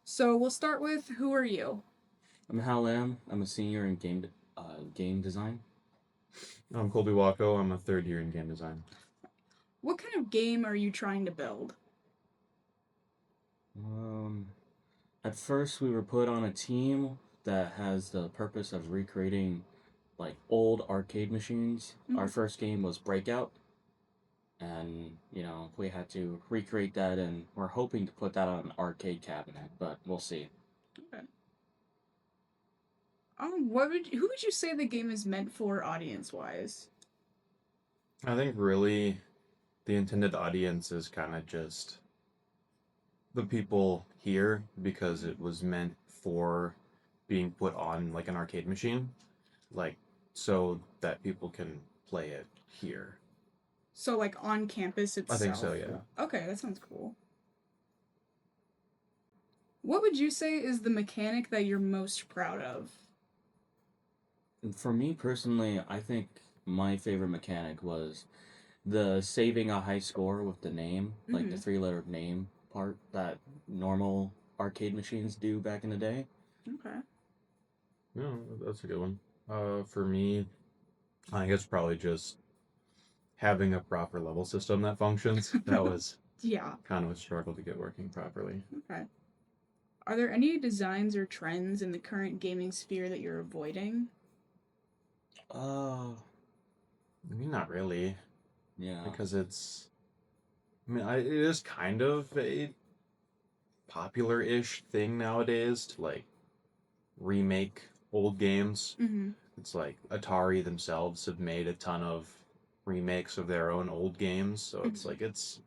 So we'll start with who are you? I'm Hal Lam. I'm a senior in game design. I'm Colby Wacko. I'm a third year in game design. What kind of game are you trying to build? Um, at first, we were put on a team that has the purpose of recreating like old arcade machines. Our Mhm. first game was Breakout, and we had to recreate that, and we're hoping to put that on an arcade cabinet, but we'll see. Okay. Who would you say the game is meant for audience wise? I think really the intended audience is kind of just the people here because it was meant for being put on like an arcade machine, like so that people can play it here. So like on campus I think so, itself. yeah. Okay, that sounds cool. What would you say is the mechanic that you're most proud of? And for me personally, I think my favorite mechanic was the saving a high score with the name, like the Mm-hmm. three-letter name part that normal arcade machines do back in the day. Okay. No, that's a good one. For me, I guess probably just having a proper level system that functions. That was Yeah. kind of a struggle to get working properly. Okay. Are there any designs or trends in the current gaming sphere that you're avoiding? Uh, I mean, not really, yeah. because it is kind of a popular-ish thing nowadays to like remake old games. Mm-hmm. It's like Atari themselves have made a ton of remakes of their own old games, so it's Mm-hmm. like it's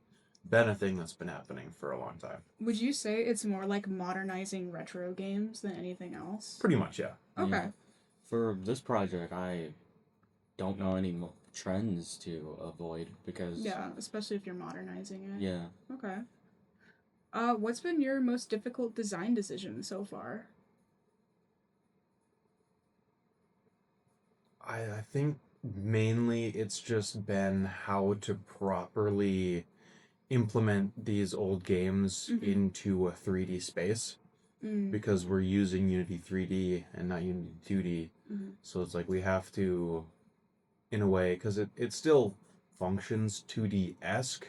been a thing that's been happening for a long time. Would you say it's more like modernizing retro games than anything else? Pretty much, yeah. Yeah. Okay. For this project, I don't know any trends to avoid because, Yeah, especially if you're modernizing it. yeah. Okay. What's been your most difficult design decision so far? I think mainly it's just been how to properly implement these old games Mm-hmm. into a 3D space Mm. because we're using Unity 3D and not Unity 2D. Mm-hmm. So it's like we have to, in a way, because it still functions 2D esque,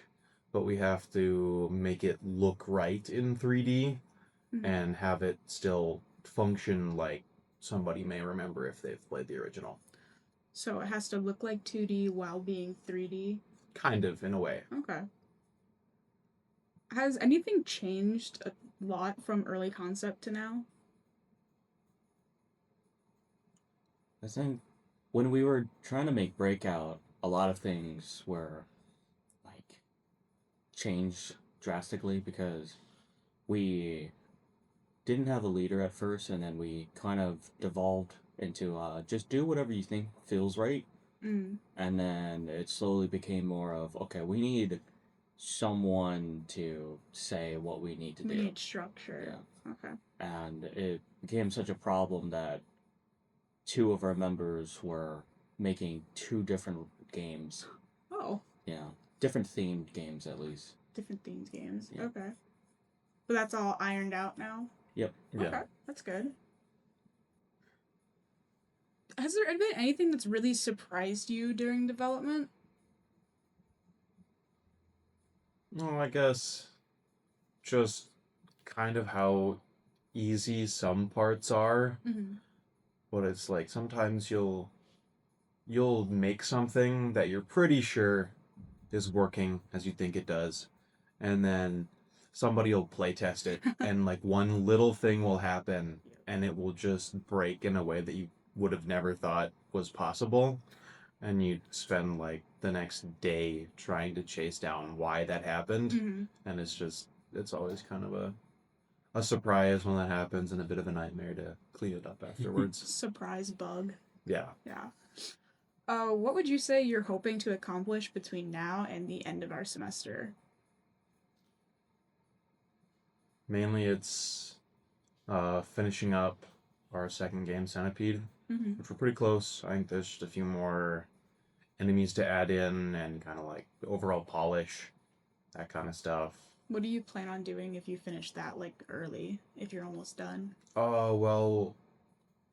but we have to make it look right in 3D Mm-hmm. and have it still function like somebody may remember if they've played the original. So it has to look like 2D while being 3D. Kind of, in a way. Okay. Has anything changed a lot from early concept to now? I think when we were trying to make Breakout, a lot of things were like changed drastically because we didn't have a leader at first, and then we kind of devolved into just do whatever you think feels right. Mm. And then it slowly became more of okay, we need someone to say what we need to We do. need structure. Yeah. Okay. And it became such a problem that two of our members were making two different games. Oh, Yeah. Different themed games, at least. different themes games. Yeah. Okay. But that's all ironed out now? Yep. Yeah. Okay, that's good. Has there been anything that's really surprised you during development? Well, I guess just kind of how easy some parts are, Mm-hmm. but it's like sometimes you'll make something that you're pretty sure is working as you think it does, and then somebody will play test it, and like one little thing will happen, and it will just break in a way that you would have never thought was possible, and you spend like the next day trying to chase down why that happened, Mm-hmm. and it's always kind of a surprise when that happens and a bit of a nightmare to clean it up afterwards. Surprise bug. Yeah. Yeah. What would you say you're hoping to accomplish between now and the end of our semester? Mainly it's finishing up our second game, Centipede, Mm-hmm. which we're pretty close. I think there's just a few more enemies to add in and kind of like overall polish, that kind of stuff. What do you plan on doing if you finish that like early? If you're almost done? Well,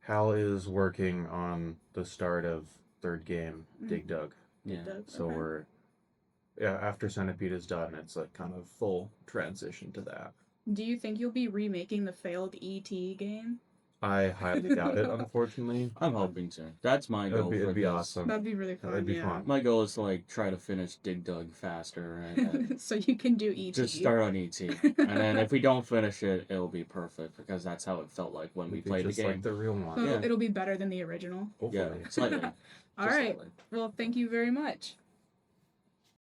Hal is working on the start of third game, Dig Dug. Yeah. So Okay. we're yeah, after Centipede is done, it's like kind of full transition to that. Do you think you'll be remaking the failed ET game? I highly doubt it, unfortunately. I'm hoping to. That's my goal for It'd be this. awesome. That'd be really fun. It'd be yeah. fun. My goal is to like try to finish Dig Dug faster and So you can do ET. just start on ET. And then if we don't finish it, it'll be perfect because that's how it felt like when we It'd be played the just game. like the real one. So Yeah. it'll be better than the original. Yeah, Hopefully. slightly. All Just right. slightly. Well, thank you very much.